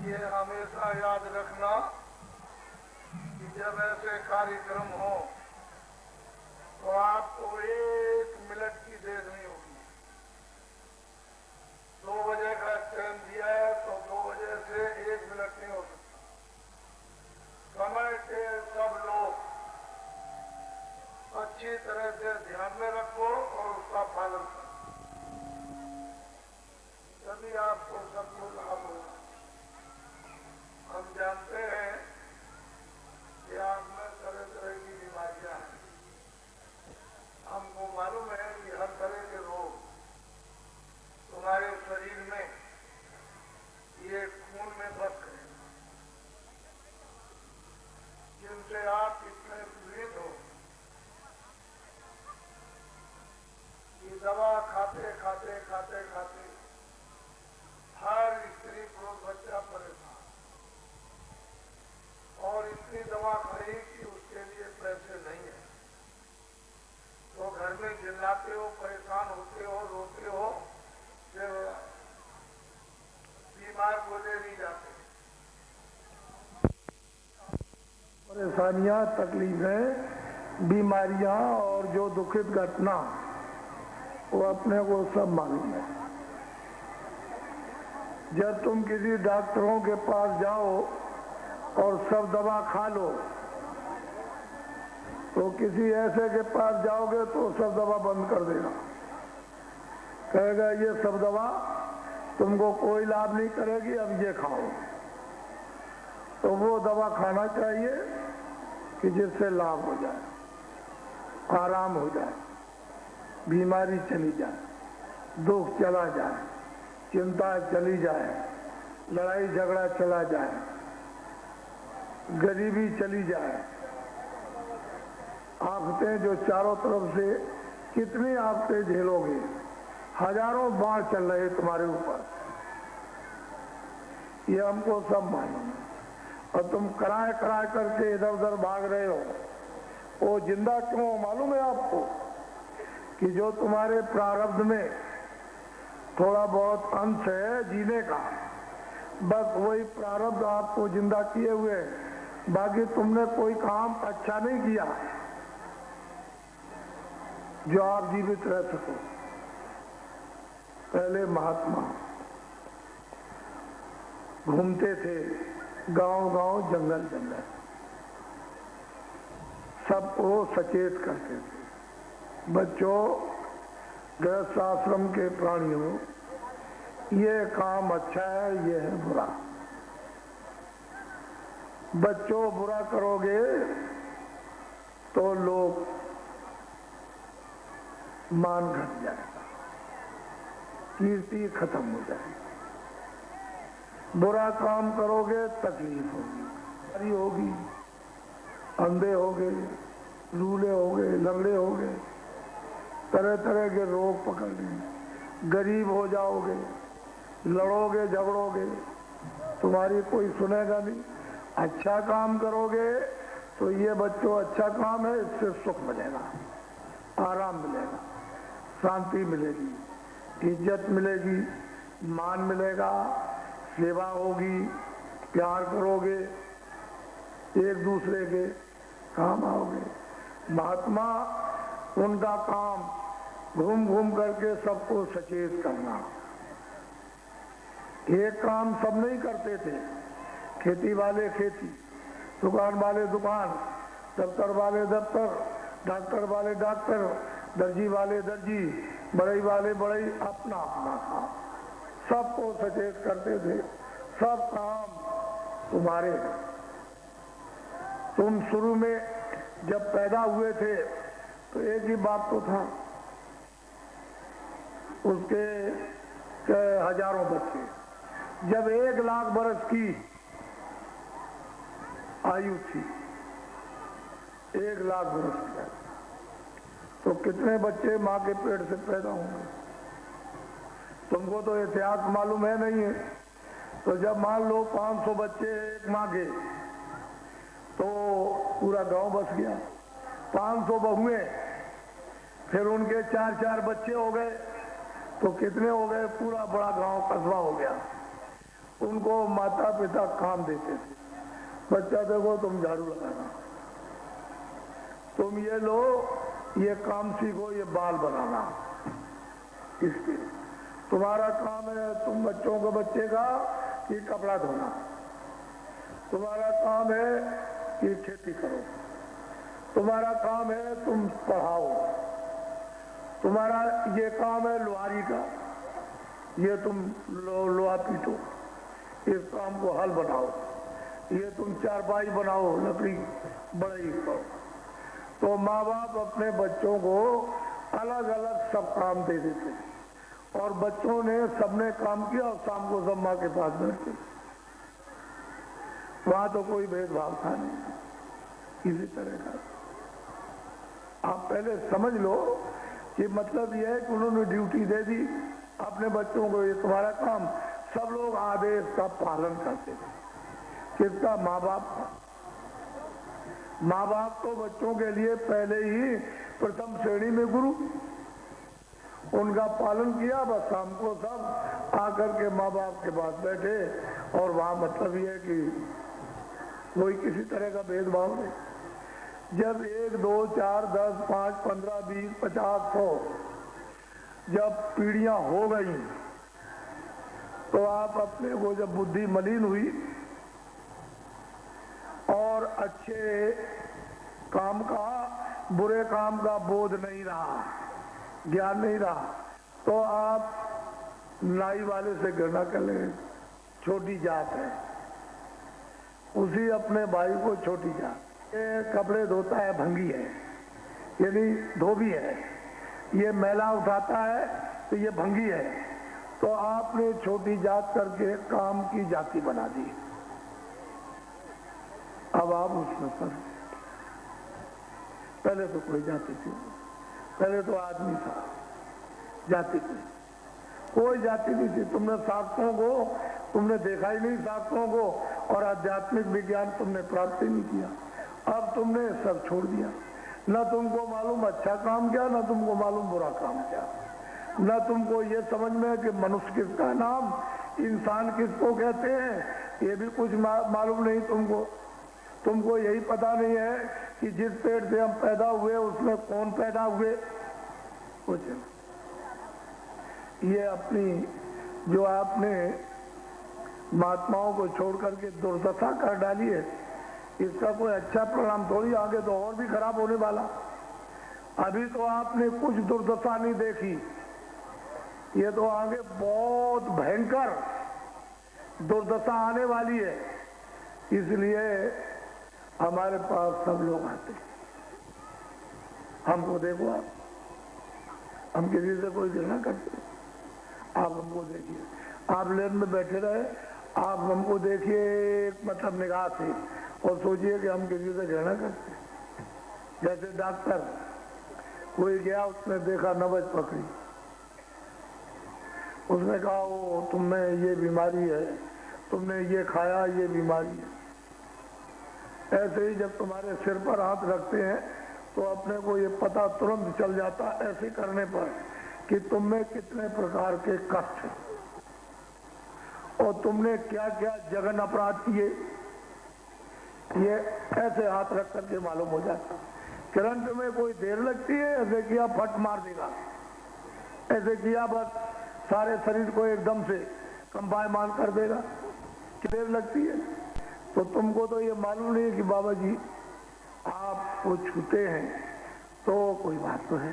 ये हमेशा याद रखना कि जब ऐसे कार्यक्रम हो तो आपको 1 मिनट की देर नहीं होगी। 2 बजे का टाइम दिया है तो 2 बजे से 1 मिनट नहीं हो सकता। समय के सब लोग अच्छी तरह से ध्यान में रखो और उसका पालन करो, तभी आपको सबको लाभ होगा। हम जानते हैं कि आप में तरह तरह की बीमारियां हैं। हमको मालूम है कि हर तरह के रोग तुम्हारे शरीर में ये खून में बस गए, जिनसे आप इतने पीड़ित हो कि दवा खाते खाते खाते खाते हर स्त्री पुरुष बच्चा परेशान, और इतनी दवा खाई कि उसके लिए पैसे नहीं है, तो घर में चिल्लाते हो, परेशान होते हो, रोते हो, फिर बीमार बोले नहीं जाते। परेशानियां, तकलीफें, बीमारियां और जो दुखित घटना वो अपने को सब मालूम है। जब तुम किसी डॉक्टरों के पास जाओ और सब दवा खा लो, तो किसी ऐसे के पास जाओगे तो सब दवा बंद कर देगा, कहेगा ये सब दवा तुमको कोई लाभ नहीं करेगी, अब ये खाओ। तो वो दवा खाना चाहिए कि जिससे लाभ हो जाए, आराम हो जाए, बीमारी चली जाए, दुख चला जाए, चिंता चली जाए, लड़ाई झगड़ा चला जाए, गरीबी चली जाए। आफतें जो चारों तरफ से, कितनी आफतें झेलोगे, हजारों बाढ़ चल रहे तुम्हारे ऊपर, ये हमको सब मालूम है। और तुम कराए कराए करके इधर उधर भाग रहे हो, वो जिंदा क्यों हो मालूम है आपको? कि जो तुम्हारे प्रारब्ध में थोड़ा बहुत अंश है जीने का, बस वही प्रारब्ध आपको जिंदा किए हुए, बाकी तुमने कोई काम अच्छा नहीं किया जो आप जीवित रह सको। पहले महात्मा घूमते थे गांव गांव, जंगल जंगल, सबको सचेत करते थे। बच्चों, गृहस्थ आश्रम के प्राणियों, ये काम अच्छा है, ये है बुरा। बच्चों, बुरा करोगे तो लोग मान घट जाएगा, कीर्ति खत्म हो जाएगी। बुरा काम करोगे तकलीफ होगी, बीमारी होगी, अंधे होगे, लूले होगे, लंगड़े होगे, तरह तरह के रोग पकड़ लेंगे, गरीब हो जाओगे, लड़ोगे झगड़ोगे, तुम्हारी कोई सुनेगा नहीं। अच्छा काम करोगे तो ये बच्चों अच्छा काम है, इससे सुख मिलेगा, आराम मिलेगा, शांति मिलेगी, इज्जत मिलेगी, मान मिलेगा, सेवा होगी, प्यार करोगे, एक दूसरे के काम आओगे। महात्मा, उनका काम घूम घूम करके सबको सचेत करना। एक काम सब नहीं करते थे, खेती वाले खेती, दुकान वाले दुकान, दफ्तर वाले दफ्तर, डॉक्टर वाले डॉक्टर, दर्जी वाले दर्जी, बढ़ई वाले बढ़ई, अपना अपना काम, सबको सचेत करते थे। सब काम तुम्हारे। तुम शुरू में जब पैदा हुए थे तो एक ही बाप तो था, उसके हजारों बच्चे। जब 1 लाख बरस की आयु थी, 1 लाख बरस की, तो कितने बच्चे माँ के पेट से पैदा होंगे? तुमको तो इतिहास मालूम है नहीं है। तो जब मान लो 500 बच्चे एक माँ के, तो पूरा गांव बस गया। 500 बहुएं, फिर उनके 4-4 बच्चे हो गए, तो कितने हो गए? पूरा बड़ा गांव कस्बा हो गया। उनको माता पिता काम देते थे, बच्चा देखो तुम झाड़ू लगाना, तुम ये लो, ये काम सीखो, ये बाल बनाना, इसके तुम्हारा काम है, तुम बच्चों को बच्चे का ये कपड़ा धोना, तुम्हारा काम है कि खेती करो, तुम्हारा काम है तुम पढ़ाओ, तुम्हारा ये काम है लोहारी का, ये तुम लोहा पीटो, इस काम को हल बनाओ, ये तुम चारपाई बनाओ, लकड़ी बढ़ई करो। तो माँ बाप अपने बच्चों को अलग अलग सब काम दे देते और बच्चों ने सबने काम किया और शाम को सब माँ के पास बैठते। वहां तो कोई भेदभाव था नहीं किसी तरह का। आप पहले समझ लो कि मतलब यह है कि उन्होंने ड्यूटी दे दी अपने बच्चों को, ये तुम्हारा काम। सब लोग आदेश का पालन करते थे। किसका? माँ बाप का। माँ बाप तो बच्चों के लिए पहले ही प्रथम श्रेणी में गुरु, उनका पालन किया। बस शाम को सब आकर के माँ बाप के पास बैठे और वहां मतलब ये है कि कोई किसी तरह का भेदभाव नहीं। जब 1, 2, 4, 10, 5, 15, 20, 50, 100 जब पीढ़ियां हो गई तो आप अपने को जब बुद्धि मलिन हुई और अच्छे काम का बुरे काम का बोध नहीं रहा, ज्ञान नहीं रहा, तो आप नाई वाले से घृणा कर लेंगे, छोटी जात है, उसी अपने भाई को छोटी जात। ये कपड़े धोता है भंगी है, यानी धोबी है, ये मैला उठाता है तो ये भंगी है। तो आपने छोटी जात करके काम की जाति बना दी। अब आप उसमें पर पहले तो कोई जाति थी, पहले तो आदमी था, जाति थी, कोई जाति नहीं थी। तुमने शास्त्रों को तुमने देखा ही नहीं, शास्त्रों को, और आध्यात्मिक विज्ञान तुमने प्राप्त ही नहीं किया। अब तुमने सब छोड़ दिया। न तुमको मालूम अच्छा काम क्या, न तुमको मालूम बुरा काम क्या, न तुमको ये समझ में कि मनुष्य किसका नाम, इंसान किसको कहते हैं, ये भी कुछ मालूम नहीं तुमको। तुमको यही पता नहीं है कि जिस पेट से हम पैदा हुए उसमें कौन पैदा हुए, कुछ ये अपनी जो आपने महात्माओं को छोड़ करके दुर्दशा कर डाली है, इसका कोई अच्छा परिणाम थोड़ी, आगे तो और भी खराब होने वाला। अभी तो आपने कुछ दुर्दशा नहीं देखी, ये तो आगे बहुत भयंकर दुर्दशा आने वाली है। इसलिए हमारे पास सब लोग आते हैं। हमको देखो, आप हम किसी से कोई घृणा करते, आप हमको देखिए, आप लेन में बैठे रहे, आप हमको देखिए मतलब निगाह से और सोचिए कि हम किसी से घृणा करते। जैसे डॉक्टर कोई गया, उसने देखा नब्ज पकड़ी, उसने कहा वो तुम्हें ये बीमारी है, तुमने ये खाया, ये बीमारी है। ऐसे ही जब तुम्हारे सिर पर हाथ रखते हैं तो अपने को ये पता तुरंत चल जाता ऐसे करने पर कि तुम में कितने प्रकार के कष्ट हैं और तुमने क्या क्या जघन अपराध किए, ये ऐसे हाथ रख करके मालूम हो जाता। करंट में कोई देर लगती है, ऐसे किया फट मार देगा, ऐसे किया बस सारे शरीर को एकदम से कंपायमान कर देगा, कि देर लगती है। तो तुमको तो ये मालूम नहीं है कि बाबा जी आपको छूते हैं तो कोई बात तो है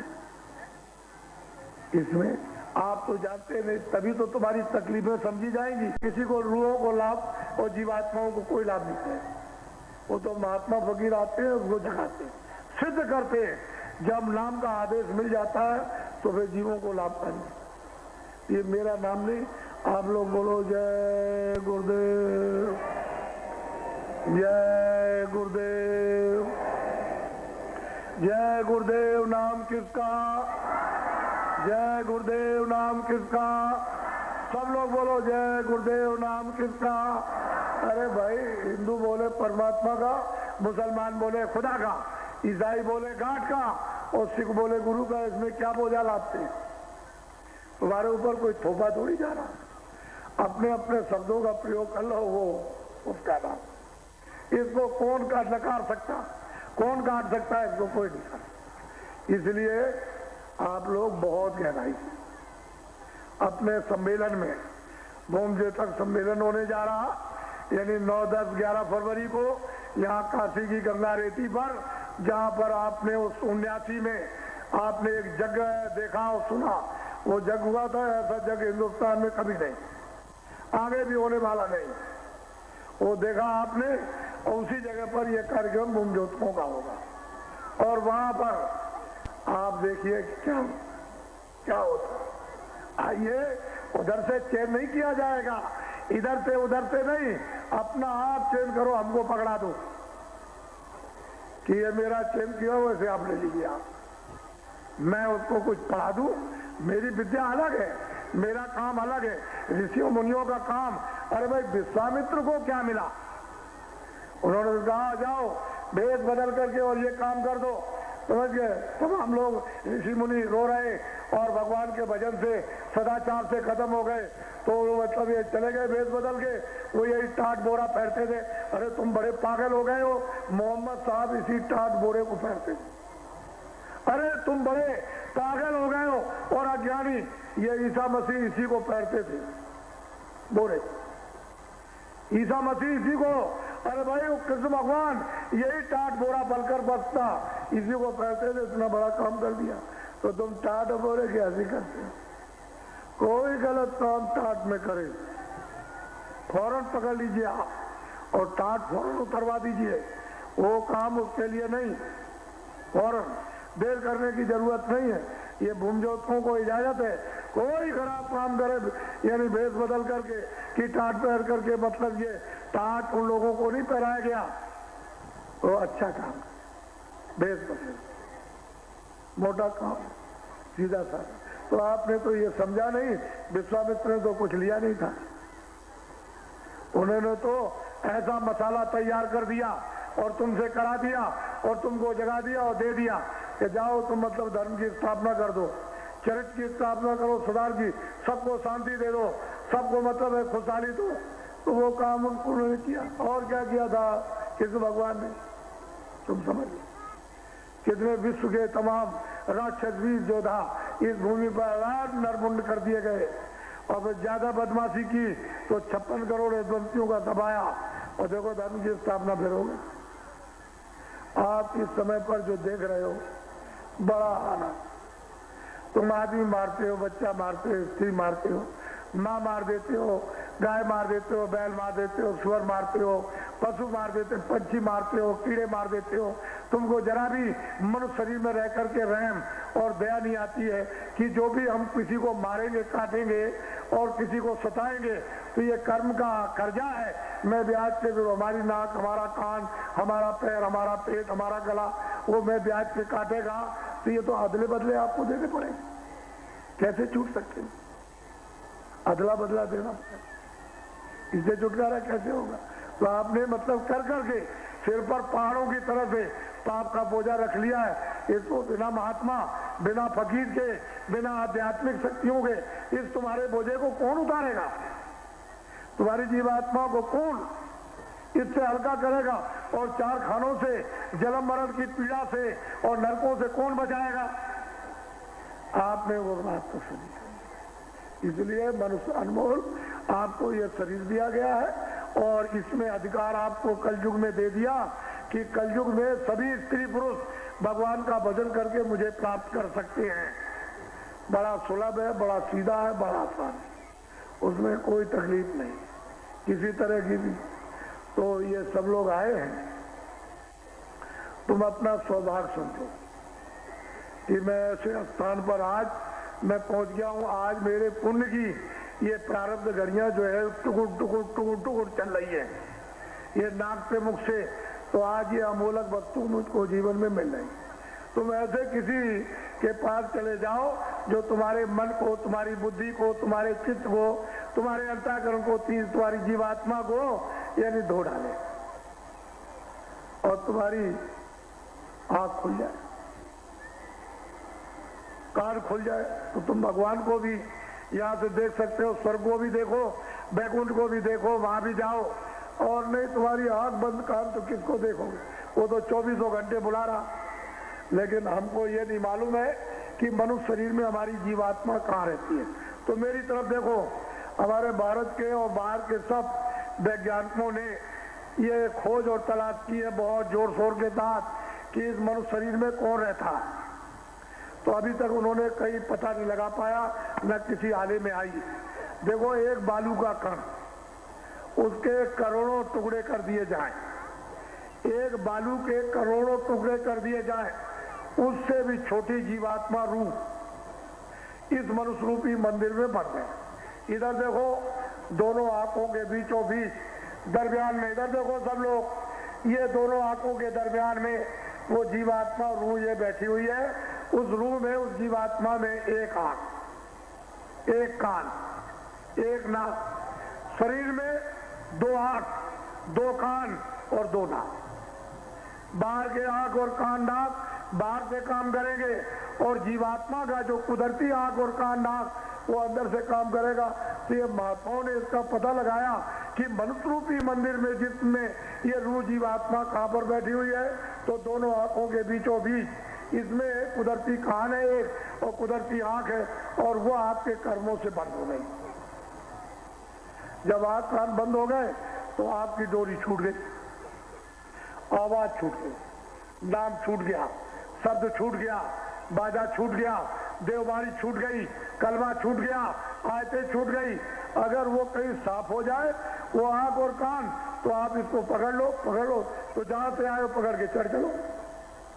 इसमें, आप तो जानते नहीं, तभी तो तुम्हारी तकलीफें समझी जाएंगी। किसी को रूहों को लाभ और जीवात्माओं को कोई लाभ नहीं है। वो तो महात्मा फकीर आते हैं, उसको जगाते हैं, सिद्ध करते हैं। जब नाम का आदेश मिल जाता है तो फिर जीवों को लाभ करें। ये मेरा नाम नहीं, आप लोग बोलो जय गुरुदेव, जय गुरुदेव, जय गुरुदेव। नाम किसका? जय गुरुदेव। नाम किसका? सब लोग बोलो जय गुरुदेव। नाम किसका? अरे भाई, हिंदू बोले परमात्मा का, मुसलमान बोले खुदा का, ईसाई बोले गांठ का और सिख बोले गुरु का। इसमें क्या बोझा लाते? तुम्हारे ऊपर कोई थोपा थोड़ी जा रहा। अपने अपने शब्दों का प्रयोग कर लो, वो उसका नाम। इसको कौन का नकार सकता, कौन काट सकता है? इसको कोई नहीं कर। इसलिए आप लोग बहुत गहराई से अपने सम्मेलन में, बोमजेतक सम्मेलन होने जा रहा, यानी 9, 10, 11 फरवरी को यहाँ काशी की गंगा रेती पर, जहाँ पर आपने उस 79 में आपने एक जग देखा और सुना, वो जग हुआ था, ऐसा जग हिंदुस्तान में कभी नहीं, आगे भी होने वाला नहीं। वो देखा आपने, और उसी जगह पर यह कार्यक्रम बोमजेतकों का होगा। और वहां पर आप देखिए क्या क्या होता। आइए, उधर से चेंज नहीं किया जाएगा, इधर से उधर से नहीं, अपना आप चेंज करो, हमको पकड़ा दो कि ये मेरा चेंज किया, वैसे आप ले लीजिए। आप, मैं उसको कुछ पढ़ा दूं, मेरी विद्या अलग है, मेरा काम अलग है, ऋषियों मुनियों का काम। अरे भाई, विश्वामित्र को क्या मिला? उन्होंने कहा जाओ भेद बदल करके और ये काम कर दो, समझ गए? तमाम लोग ऋषि मुनि रो रहे और भगवान के भजन से, सदाचार से खत्म हो गए, तो मतलब ये चले गए भेद बदल के, वो यही टाट बोरा पहनते थे। अरे तुम बड़े पागल हो गए हो, मोहम्मद साहब इसी टाट बोरे को पहनते थे। अरे तुम बड़े पागल हो गए हो और अज्ञानी, ये ईसा मसीह इसी को पहनते थे, बोरे। ईसा मसीह इसी को, अरे भाई वो कृष्ण भगवान यही टाट बोरा बलकर बसता, इसी को पहनते थे, इतना बड़ा काम कर दिया। तो तुम टाट बोरे कैसे करते हो? कोई गलत काम टाट में करे, फौरन पकड़ लीजिए आप और टाट फौरन उतरवा दीजिए। वो काम उसके लिए नहीं, फौरन, देर करने की जरूरत नहीं है। ये बोमजेतकों को इजाजत है, कोई खराब काम करे, यानी भेष बदल करके कि टाट पहन करके, मतलब ये टाट उन लोगों को नहीं पहनाया गया, तो अच्छा काम, भेष बदल, मोटा काम, सीधा सा। तो आपने तो ये समझा नहीं, विश्वामित्र ने तो कुछ लिया नहीं था, उन्होंने तो ऐसा मसाला तैयार कर दिया और तुमसे करा दिया और तुमको जगा दिया और दे दिया कि जाओ तुम मतलब धर्म की स्थापना कर दो, चरित्र की स्थापना करो, सुधार की, सबको शांति दे दो, सबको मतलब है खुशहाली दो। तो वो काम उन्होंने किया। और क्या किया था कृष्ण भगवान ने? तुम समझ लो, कितने विश्व के तमाम राक्षस वीर योद्धा इस भूमि पर नरमुंड कर दिए गए, और फिर ज्यादा बदमाशी की तो 56 करोड़ यशवंतियों का दबाया, और देखो धर्म की स्थापना फिर हो गई। आप इस समय पर जो देख रहे हो, बड़ा आनंद, तुम आदमी मारते हो, बच्चा मारते हो, स्त्री मारते हो, माँ मार देते हो, गाय मार देते हो, बैल मार देते हो, सुअर मारते हो, पशु मार देते हो, पंछी मारते हो, कीड़े मार देते हो। तुमको जरा भी मनुष्य शरीर में रह करके रहम और दया नहीं आती है कि जो भी हम किसी को मारेंगे, काटेंगे और किसी को सताएंगे, तो ये कर्म का कर्जा है। मैं ब्याज पे भी, हमारी नाक, हमारा कान, हमारा पैर, हमारा पेट, हमारा गला, वो मैं ब्याज पे काटेगा, तो ये तो अदले बदले आपको देने पड़ेंगे। कैसे छूट सकते हैं? अदला बदला देना पड़ेगा, इससे छुटकारा कैसे होगा? तो आपने मतलब कर करके सिर पर पहाड़ों की तरह से पाप का बोझा रख लिया है। इसको बिना महात्मा, बिना फकीर के, बिना आध्यात्मिक शक्तियों के इस तुम्हारे बोझे को कौन उतारेगा? तुम्हारी जीवात्मा को कौन इससे हल्का करेगा? और 4 खानों से, जन्म मरण की पीड़ा से और नरकों से कौन बचाएगा? आपने वो बात तो सुनी। इसलिए मनुष्य अनमोल, आपको यह शरीर दिया गया है और इसमें अधिकार आपको कलयुग में दे दिया कि कलयुग में सभी स्त्री पुरुष भगवान का भजन करके मुझे प्राप्त कर सकते हैं। बड़ा सुलभ है, बड़ा सीधा है, बड़ा आसान है, उसमें कोई तकलीफ नहीं किसी तरह की भी। तो ये सब लोग आए हैं, तुम अपना सौभाग्य समझो कि मैं ऐसे स्थान पर आज मैं पहुंच गया हूं। आज मेरे पुण्य की ये प्रारब्ध घड़ियां जो है टुकुर टुकुर टुकुर टुकुर चल रही है, ये नाक पे मुख से, तो आज ये अमूलक वस्तु मुझको जीवन में मिल रही। तुम ऐसे किसी के पास चले जाओ जो तुम्हारे मन को, तुम्हारी बुद्धि को, तुम्हारे चित्त को, तुम्हारे अंतःकरण को, तुम्हारी जीवात्मा को यानी धो डाले और तुम्हारी आंख खुल जाए, कान खुल जाए, तो तुम भगवान को भी यहाँ से देख सकते हो, स्वर्ग को भी देखो, बैकुंठ को भी देखो, वहां भी जाओ, और नहीं तुम्हारी आंख बंद कान तो किसको देखोगे, वो तो 24 घंटे बुला रहा। लेकिन हमको ये नहीं मालूम है कि मनुष्य शरीर में हमारी जीवात्मा कहाँ रहती है। तो मेरी तरफ देखो, हमारे भारत के और बाहर के सब वैज्ञानिकों ने ये खोज और तलाश की है बहुत जोर शोर के साथ कि इस मनुष्य शरीर में कौन रहता है। तो अभी तक उन्होंने कहीं पता नहीं लगा पाया, न किसी आले में आई। देखो, एक बालू का कण, उसके करोड़ों टुकड़े कर दिए जाएं, एक बालू के करोड़ों टुकड़े कर दिए जाएं, उससे भी छोटी जीवात्मा रूप इस मनुष्य रूपी मंदिर में बन गए। इधर देखो, दोनों आंखों के बीचों बीच दरमियान में, इधर देखो सब लोग, ये दोनों आंखों के दरमियान में वो जीवात्मा रूह ये बैठी हुई है। उस रूह में, उस जीवात्मा में एक आंख, एक कान, एक नाक, शरीर में 2 आंख, 2 कान और 2 नाक। बाहर के आंख और कान नाक बाहर से काम करेंगे, और जीवात्मा का जो कुदरती आंख और कान नाक वो अंदर से काम करेगा। तो ये महात्माओं ने इसका पता लगाया कि मनुष्य रूपी मंदिर में जिसमें ये रूह जीवात्मा कहाँ पर बैठी हुई है, तो दोनों आंखों के बीचों बीच इसमें कुदरती कान है एक, और कुदरती आंख है, और वो आपके कर्मों से बंद हो गई। जब आंख कान बंद हो गए तो आपकी डोरी छूट गई, आवाज छूट गई, नाम छूट गया, शब्द छूट गया, बाजा छूट गया, देववाणी छूट गई, कलमा छूट गया, आयतें छूट गई। अगर वो कहीं साफ हो जाए वो आंख और कान, तो आप इसको पकड़ लो, तो जहां से आए पकड़ के चढ़ चलो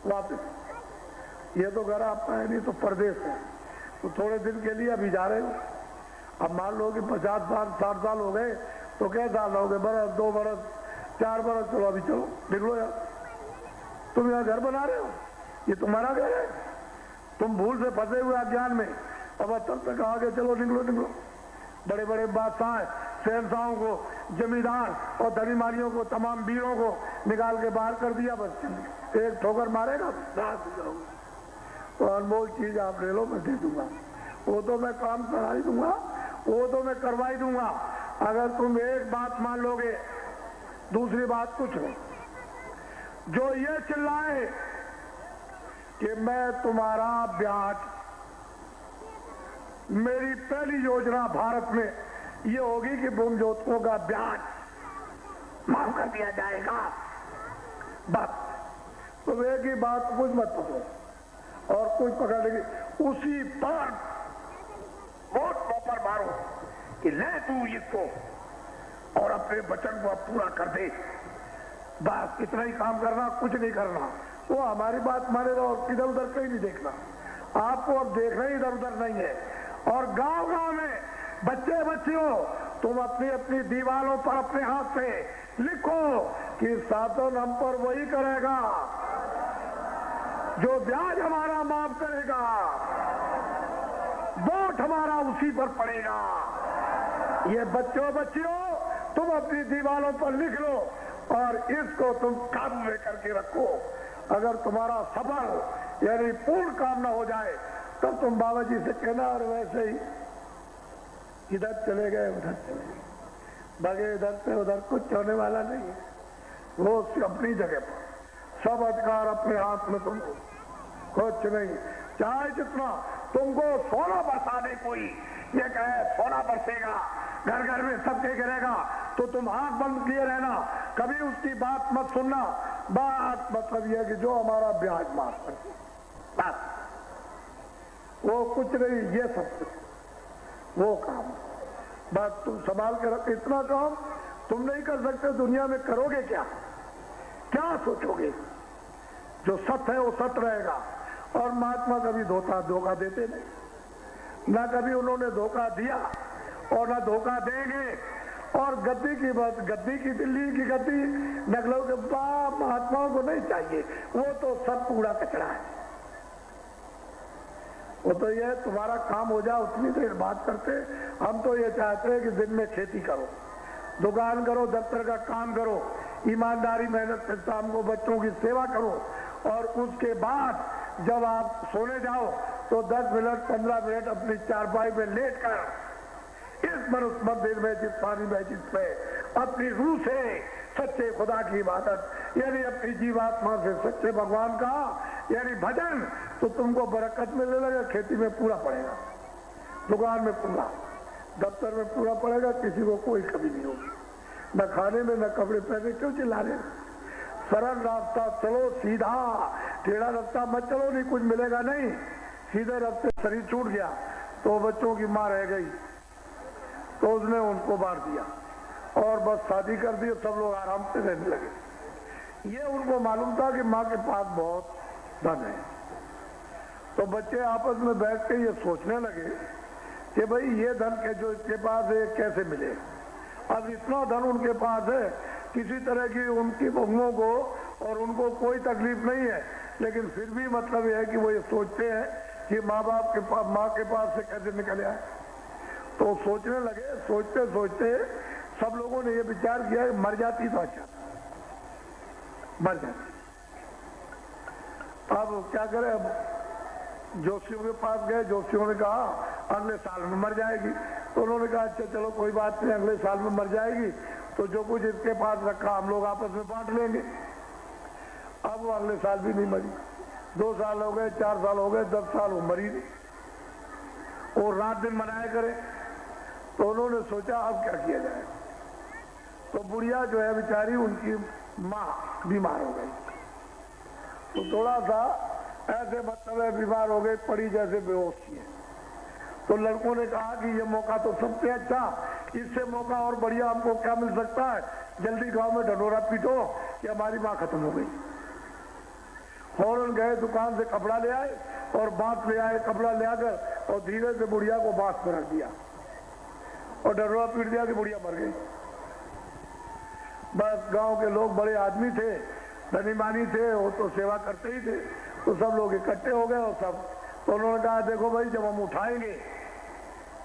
वापस। ये तो घर आपका है, नहीं तो परदेश है, तो थोड़े दिन के लिए अभी जा रहे हो। अब मान लो कि 50 साल 60 साल हो गए, तो क्या साल हो गए, बरस, 2 बरस, 4 बरस, चलो अभी चलो निकलो यार। तुम यहाँ घर बना रहे हो, ये तुम्हारा घर है, तुम भूल से फंसे हुए अज्ञान में। अब तब तक आगे चलो, निकलो। बड़े बड़े बादशाह, शहंशाहों को, जमींदार और धनीमानियों को, तमाम वीरों को निकाल के बाहर कर दिया, बस एक ठोकर मारेगा रात हो जाओगे। तो अनमोल चीज आप ले लो, मैं दे दूंगा, वो तो मैं काम करा ही दूंगा, वो तो मैं करवा ही दूंगा, अगर तुम एक बात मान लोगे। दूसरी बात कुछ नहीं, जो ये चिल्लाए कि मैं तुम्हारा ब्याज, मेरी पहली योजना भारत में ये होगी कि बूम ज्योतियों का ब्याज माफ कर दिया जाएगा, बस। तो एक ही बात, कुछ मत पकड़ो और कुछ पकड़ लेगी, उसी पर वोट पर मारो कि ले तू इसको और अपने वचन को पूरा कर दे, बस इतना ही काम करना, कुछ नहीं करना। वो हमारी बात मानेगा और इधर उधर कहीं नहीं देखना। आपको अब देखना ही इधर उधर नहीं है। और गांव गांव में बच्चे बच्चियों, तुम अपनी अपनी दीवारों पर अपने हाथ से लिखो कि 7 नंबर वही करेगा जो ब्याज हमारा माफ करेगा, वोट हमारा उसी पर पड़ेगा। ये बच्चों बच्चियों, तुम अपनी दीवारों पर लिख लो और इसको तुम काबू में करके रखो। अगर तुम्हारा सफल यानी पूर्ण काम ना हो जाए, तब तुम बाबा जी से कहना, और वैसे ही इधर चले गए, उधर चले गए, भागे इधर से उधर, कुछ होने वाला नहीं है। वो अपनी जगह पर, सब अधिकार अपने हाथ में, तुमको कुछ नहीं। चाहे जितना तुमको सोना बरसा दे कोई, ये कहे सोना बरसेगा, घर घर में सबके गिरेगा, तो तुम आंख बंद किए रहना, कभी उसकी बात मत सुनना। बात मतलब यह कि जो हमारा ब्याज माफ कर दे, बस। वो कुछ नहीं, ये सब कुछ, वो काम बस तुम संभाल के रखो। इतना काम तुम नहीं कर सकते, दुनिया में करोगे क्या, क्या सोचोगे? जो सत्य है वो सत्य रहेगा। और महात्मा कभी धोखा देते नहीं, ना कभी उन्होंने धोखा दिया और ना धोखा देंगे। और गद्दी की बात, गद्दी की, दिल्ली की गद्दी नकलों के बाप महात्माओं को नहीं चाहिए, वो तो सब कूड़ा कचरा है। वो तो ये तुम्हारा काम हो जाए उतनी देर बात करते। हम तो ये चाहते हैं कि दिन में खेती करो, दुकान करो, दफ्तर का काम करो, ईमानदारी मेहनत से शाम को बच्चों की सेवा करो, और उसके बाद जब आप सोने जाओ तो 10 मिनट 15 मिनट अपनी चारपाई में लेटकर इस मनुष्य मंदिर में जिस पानी में जिसमें अपनी रूह से सच्चे खुदा की इबादत यानी अपनी जीवात्मा से सच्चे भगवान का यानी भजन, तो तुमको बरकत मिलने लगेगा, खेती में पूरा पड़ेगा, दुकान में पूरा, दफ्तर में पूरा पड़ेगा, किसी को कोई कमी नहीं होगी, न खाने में न कपड़े पहने। क्यों चिल्ला रहे? सरल रास्ता चलो, सीधा, टेढ़ा रास्ता मत चलो, नहीं कुछ मिलेगा नहीं। सीधे रास्ते शरीर छूट गया तो बच्चों की माँ रह गई तो उसने उनको मार दिया और बस शादी कर दी, सब लोग आराम से रहने लगे। ये उनको मालूम था कि माँ के पास बहुत धन है, तो बच्चे आपस में बैठ के ये सोचने लगे कि भाई ये धन के जो इसके पास है कैसे मिले। अब इतना धन उनके पास है, किसी तरह की उनकी बहुओं को और उनको कोई तकलीफ नहीं है, लेकिन फिर भी मतलब यह है कि वो ये सोचते हैं कि माँ के पास से कैसे निकले आए। तो सोचने लगे, सोचते सोचते सब लोगों ने ये विचार किया कि मर जाती तो अच्छा, मर जाती। अब क्या करें? अब जोशियों के पास गए, जोशियों ने कहा अगले साल में मर जाएगी। तो उन्होंने कहा अच्छा चलो कोई बात नहीं, अगले साल में मर जाएगी तो जो कुछ इसके पास रखा हम लोग आपस में बांट लेंगे। अब वो अगले साल भी नहीं मरी, 2 साल हो गए, 4 साल हो गए, 10 साल वो मरी नहीं। और रात दिन मनाया करे। तो उन्होंने सोचा अब क्या किया जाए। तो बुढ़िया जो है बेचारी, उनकी माँ बीमार हो गई, तो थोड़ा सा ऐसे मतलब है बीमार हो गई, पड़ी जैसे बेहोश थी। तो लड़कों ने कहा कि ये मौका तो सबसे अच्छा, इससे मौका और बढ़िया हमको क्या मिल सकता है, जल्दी गांव में ढंढोरा पीटो कि हमारी माँ खत्म हो गई। फौरन गए दुकान से कपड़ा ले आए और बांस ले आए, कपड़ा ले आकर और धीरे से बुढ़िया को बांस में रख दिया और ढंढोरा पीट दिया कि बुढ़िया मर गई। बस गांव के लोग बड़े आदमी थे, धनी मानी थे, वो तो सेवा करते ही थे, तो सब लोग इकट्ठे हो गए और सब। तो उन्होंने कहा देखो भाई, जब हम उठाएंगे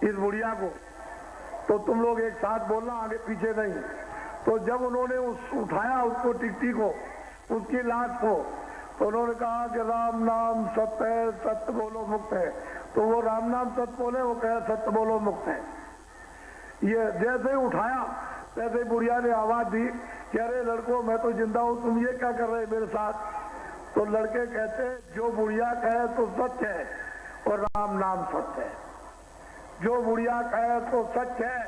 इस बुढ़िया को तो तुम लोग एक साथ बोलना, आगे पीछे नहीं। तो जब उन्होंने उठाया उसको, टिकटी को, उसकी लाश को, तो उन्होंने कहा कि राम नाम सत्य है, सत्य बोलो मुक्त है। तो वो राम नाम सत्य बोले, वो कहे सत्य बोलो मुक्त है। ये जैसे ही उठाया तैसे ही बुढ़िया ने आवाज दी कि अरे लड़कों, मैं तो जिंदा हूं, तुम ये क्या कर रहे मेरे साथ। तो लड़के कहते जो बुढ़िया कहे तो सत्य है और राम नाम सत्य है, जो बुढ़िया कहे तो सच है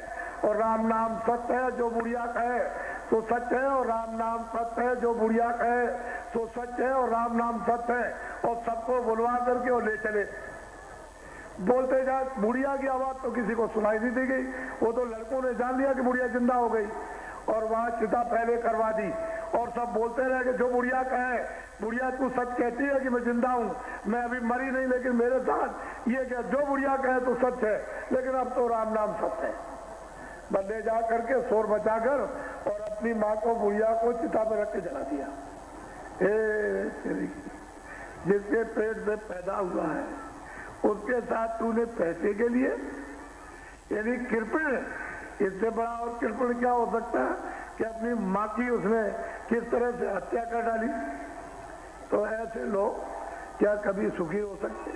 और राम नाम सत्य है, जो बुढ़िया कहे तो सच है और राम नाम सत्य है, जो बुढ़िया कहे तो सच है और राम नाम सत्य है। और सबको बुलवा करके और ले चले। बोलते जा, बुढ़िया की आवाज तो किसी को सुनाई नहीं दी गई, वो तो लड़कों ने जान लिया कि बुढ़िया जिंदा हो गई और वहां चिता पहले करवा दी। और सब बोलते रहे कि जो बुढ़िया कहे, बुढ़िया तू सच कहती है कि मैं जिंदा हूं, मैं अभी मरी नहीं, लेकिन मेरे साथ ये क्या, जो बुढ़िया कहे तो सच है, लेकिन अब तो राम नाम सत्य है। बंदे जा करके शोर बचाकर और अपनी माँ को, बुढ़िया को चिता पर रख के जला दिया। जिसके पेट से पैदा हुआ है उसके साथ तूने पैसे के लिए, यानी कृपण, इससे बड़ा और कृपण क्या हो सकता है कि अपनी माँ की उसने किस तरह से हत्या कर डाली। तो ऐसे लोग क्या कभी सुखी हो सकते?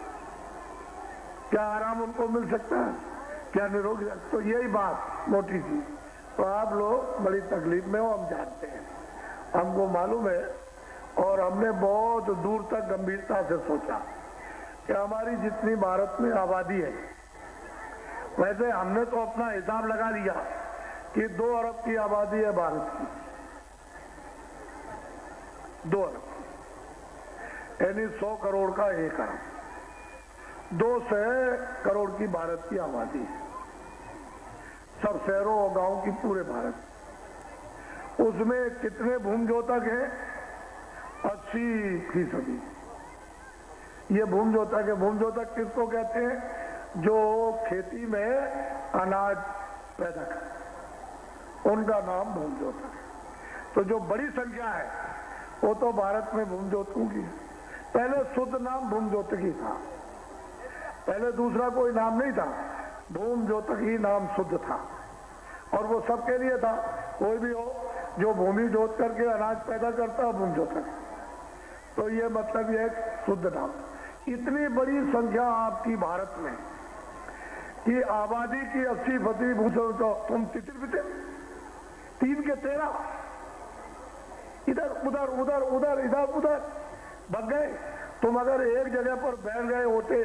क्या आराम उनको मिल सकता है? क्या निरोग? तो यही बात मोटी सी। तो आप लोग बड़ी तकलीफ में हो, हम जानते हैं, हमको मालूम है, और हमने बहुत दूर तक गंभीरता से सोचा कि हमारी जितनी भारत में आबादी है, वैसे हमने तो अपना हिसाब लगा लिया कि 2 अरब की आबादी है भारत की, 2 अरब, यानी 100 करोड़ का 1 अरब, 200 करोड़ की भारत की आबादी है, सब शहरों और गांव की, पूरे भारत। उसमें कितने भूमजोतक हैं? 80%। ये भूमजोतक है। भूमजोतक किसको कहते हैं? जो खेती में अनाज पैदा कर, उनका नाम भूमजोतक है। तो जो बड़ी संख्या है वो तो भारत में भूमजोतकों की है। पहले शुद्ध नाम भूमजोतक ही था, पहले दूसरा कोई नाम नहीं था, भूमजोतक ही नाम शुद्ध था और वो सबके लिए था। कोई भी हो जो भूमि जोत करके अनाज पैदा करता है, भूमजोतक। तो ये मतलब ये एक शुद्ध नाम। इतनी बड़ी संख्या आपकी भारत में, कि आबादी की 80% भूषण तो तुम तितर बितर 3 के 13 इधर उधर उधर उधर इधर उधर भग गए। तुम अगर एक जगह पर बैठ गए होते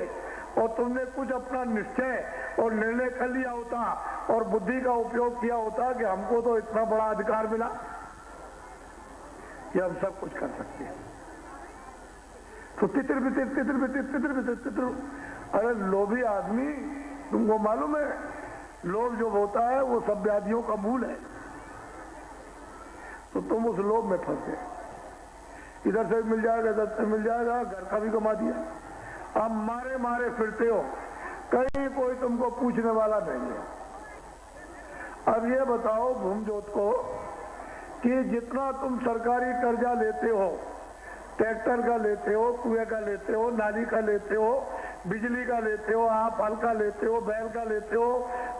और तुमने कुछ अपना निश्चय और निर्णय कर लिया होता और बुद्धि का उपयोग किया होता कि हमको तो इतना बड़ा अधिकार मिला कि हम सब कुछ कर सकते हैं, तो तितर बितर तितर बितर तितर बितर तितर। अरे लोभी आदमी, तुमको मालूम है लोभ जो होता है वो सब व्याधियों का मूल है। तो तुम उस लोभ में फंस गए, इधर से मिल जाएगा इधर से मिल जाएगा, घर का भी कमा दिया, अब मारे मारे फिरते हो, कहीं कोई तुमको पूछने वाला नहीं है। अब ये बताओ भूमजोत को कि जितना तुम सरकारी कर्जा लेते हो, ट्रैक्टर का लेते हो, कुएं का लेते हो, नाली का लेते हो, बिजली का लेते हो, आप हल का लेते हो, बैल का लेते हो,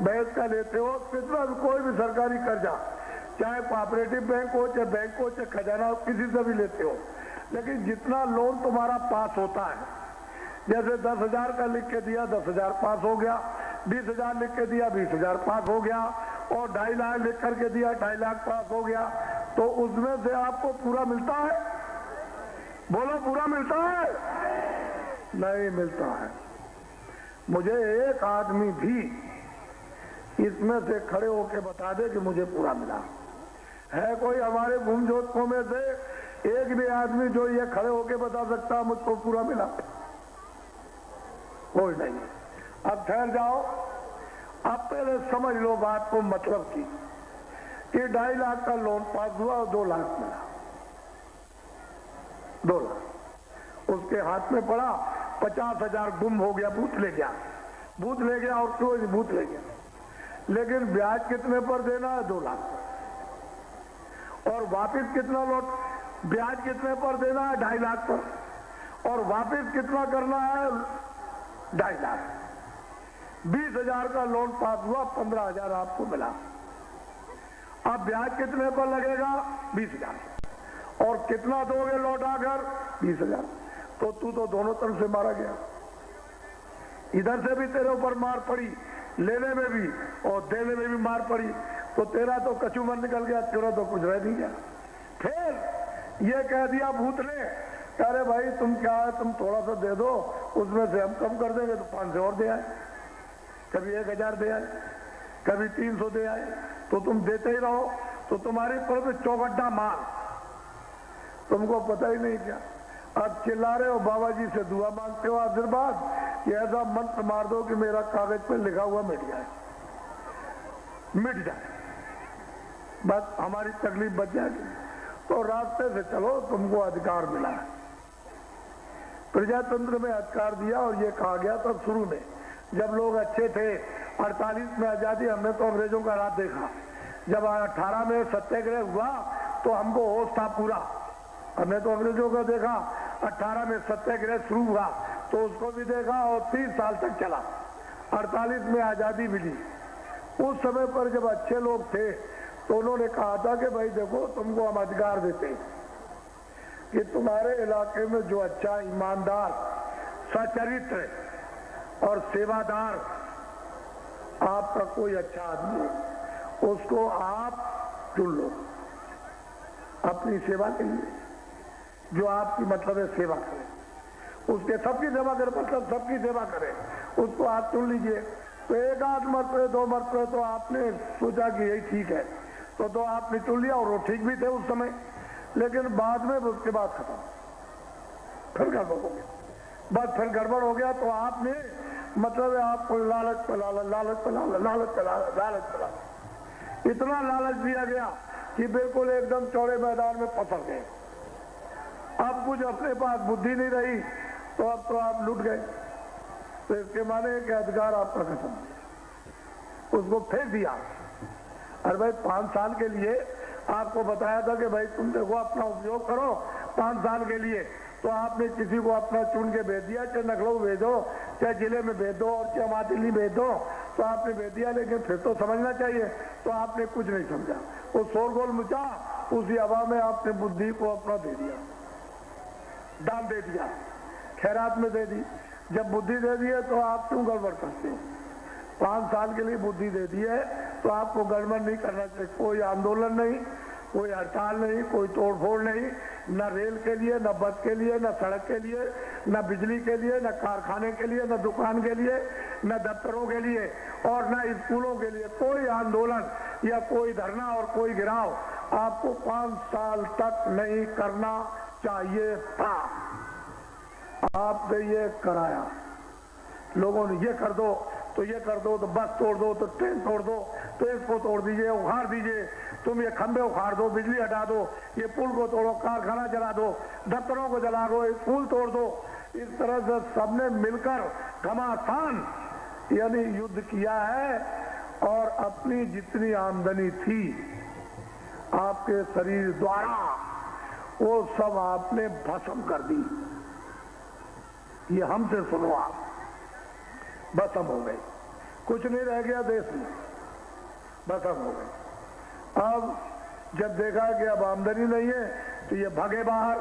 भैंस का लेते हो, कितना भी कोई भी सरकारी कर्जा, चाहे कोऑपरेटिव बैंक हो, चाहे बैंक हो, चाहे खजाना हो, किसी से भी लेते हो, लेकिन जितना लोन तुम्हारा पास होता है, जैसे 10,000 का लिख के दिया 10,000 पास हो गया, 20,000 लिख के दिया 20,000 पास हो गया, और 2.5 लाख लिख करके दिया 2.5 लाख पास हो गया, तो उसमें से आपको पूरा मिलता है? बोलो पूरा मिलता है? नहीं मिलता है। मुझे एक आदमी भी इसमें से खड़े होके बता दे कि मुझे पूरा मिला है? कोई हमारे भूमजोतकों में से एक भी आदमी जो ये खड़े होके बता सकता मुझको पूरा मिला? कोई नहीं। अब ठहर जाओ, अब पहले समझ लो बात को, मतलब की कि 2.5 लाख का लोन पास हुआ और 2 लाख मिला, 2 लाख उसके हाथ में पड़ा, 50,000 गुम हो गया, भूत ले गया, भूत ले गया और क्यों भूत ले गया, लेकिन ब्याज कितने पर देना है? 2 लाख, और वापिस कितना लौट, ब्याज कितने पर देना है? 2.5 लाख पर, और वापिस कितना करना है? 2.5 लाख। 20,000 का लोन पास हुआ, 15,000 आपको मिला। अब ब्याज कितने पर लगेगा? 20,000, और कितना दोगे लौटा कर? 20,000। तो तू तो दोनों तरफ से मारा गया, इधर से भी तेरे ऊपर मार पड़ी, लेने में भी और देने में भी मार पड़ी, तो तेरा तो कचूमर निकल गया, तेरा तो कुछ रह नहीं गया। फिर ये कह दिया भूत ने, अरे भाई तुम क्या है, तुम थोड़ा सा दे दो, उसमें से हम कम कर देंगे, तो 500 और दे आए, कभी 1,000 दे आए, कभी 300 दे आए, तो तुम देते ही रहो, तो तुम्हारी तरफ चौगड्डा मार, तुमको पता ही नहीं क्या। अब चिल्ला रहे हो, बाबा जी से दुआ मांगते हो आशीर्वाद कि ऐसा मंत्र मार दो कि मेरा कागज पर लिखा हुआ मिट जाए, मिट जाए, बस हमारी तकलीफ बच जाएगी। तो रास्ते से चलो, तुमको अधिकार मिला है। प्रजातंत्र में अधिकार दिया और ये कहा गया तब शुरू में, जब लोग अच्छे थे, 48 में आजादी, हमने तो अंग्रेजों का राज देखा, जब 18 में सत्याग्रह हुआ तो हमको होश था पूरा, हमने तो अंग्रेजों को देखा, 18 में सत्याग्रह शुरू हुआ तो उसको भी देखा और 30 साल तक चला, 48 में आजादी मिली। उस समय पर जब अच्छे लोग थे तो उन्होंने कहा था कि भाई देखो तुमको हम अधिकार देते हैं कि तुम्हारे इलाके में जो अच्छा, ईमानदार, सचरित्र और सेवादार आपका कोई अच्छा आदमी है, उसको आप चुन लो अपनी सेवा के लिए, जो आपकी मतलब है सेवा करे, उसके सबकी सेवा करे, मतलब सबकी सेवा करे, उसको आप चुन लीजिए। तो 1 आध मरतबे 2 मरतबे तो आपने सोचा कि यही ठीक है, तो आपने चुन लिया और वो ठीक भी थे उस समय, लेकिन बाद में उसके बाद खत्म, फिर गड़बड़ हो गया, बस फिर गड़बड़ हो गया तो आपने मतलब आपको लालच पे लालच, लालच पे लालच, लालच पे लालच, लालच पे लालच, इतना लालच दिया गया कि बिल्कुल एकदम चौड़े मैदान में पसर गए। अब कुछ अपने पास बुद्धि नहीं रही तो अब तो आप लुट गए। तो इसके माने कि अधिकार आपका खत्म, उसको फेंक दिया। अरे भाई 5 साल के लिए आपको बताया था कि भाई तुम देखो अपना उपयोग करो 5 साल के लिए, तो आपने किसी को अपना चुन के भेज दिया, चाहे लखनऊ भेजो, चाहे जिले में भेज दो, और चाहे मादिली भेज दो, तो आपने भेज दिया, लेकिन फिर तो समझना चाहिए, तो आपने कुछ नहीं समझा, वो शोरगोल मचा, उसी हवा में आपने बुद्धि को अपना दे दिया, दान दे दिया, खैरात में दे दी। जब बुद्धि दे दी है तो आप क्यों गड़बड़ करते हो? 5 साल के लिए बुद्धि दे दी है, तो आपको गड़बड़ नहीं करना चाहिए। कोई आंदोलन नहीं, कोई हड़ताल नहीं, कोई तोड़फोड़ नहीं, न रेल के लिए, न बस के लिए, न सड़क के लिए, न बिजली के लिए, न कारखाने के लिए, न दुकान के लिए, न दफ्तरों के लिए और न स्कूलों के लिए। कोई आंदोलन या कोई धरना और कोई गिराव आपको 5 साल तक नहीं करना चाहिए था। आपने ये कराया, लोगों ने ये कर दो तो ये कर दो, तो बस तोड़ दो, तो ट्रेन तोड़ दो, तो इसको तोड़ दीजिए, उखाड़ दीजिए, तुम ये खंभे उखाड़ दो, बिजली हटा दो, ये पुल को तोड़ो, कारखाना जला दो, दफ्तरों को जला दो, स्कूल तोड़ दो। इस तरह से सबने मिलकर घमासान यानी युद्ध किया है और अपनी जितनी आमदनी थी आपके शरीर द्वारा वो सब आपने भस्म कर दी। ये हमसे सुनो, आप भस्म हो गई, कुछ नहीं रह गया देश में, भस्म हो गई। अब जब देखा कि अब आमदनी नहीं है तो ये भागे बाहर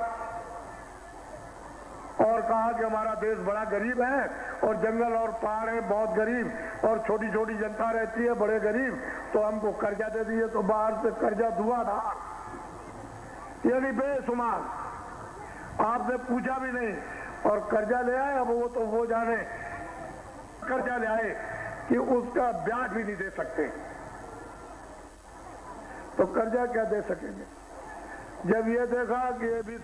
और कहा कि हमारा देश बड़ा गरीब है और जंगल और पहाड़ है बहुत गरीब और छोटी छोटी जनता रहती है बड़े गरीब, तो हमको कर्जा दे दिए। तो बाहर से कर्जा धुआंधार यानी बेशुमार, आपने पूछा भी नहीं और कर्जा ले आए। अब वो तो वो जाने कर्जा ले आए कि उसका ब्याज भी नहीं दे सकते, तो कर्जा क्या दे सकेंगे। जब ये देखा कि ये भी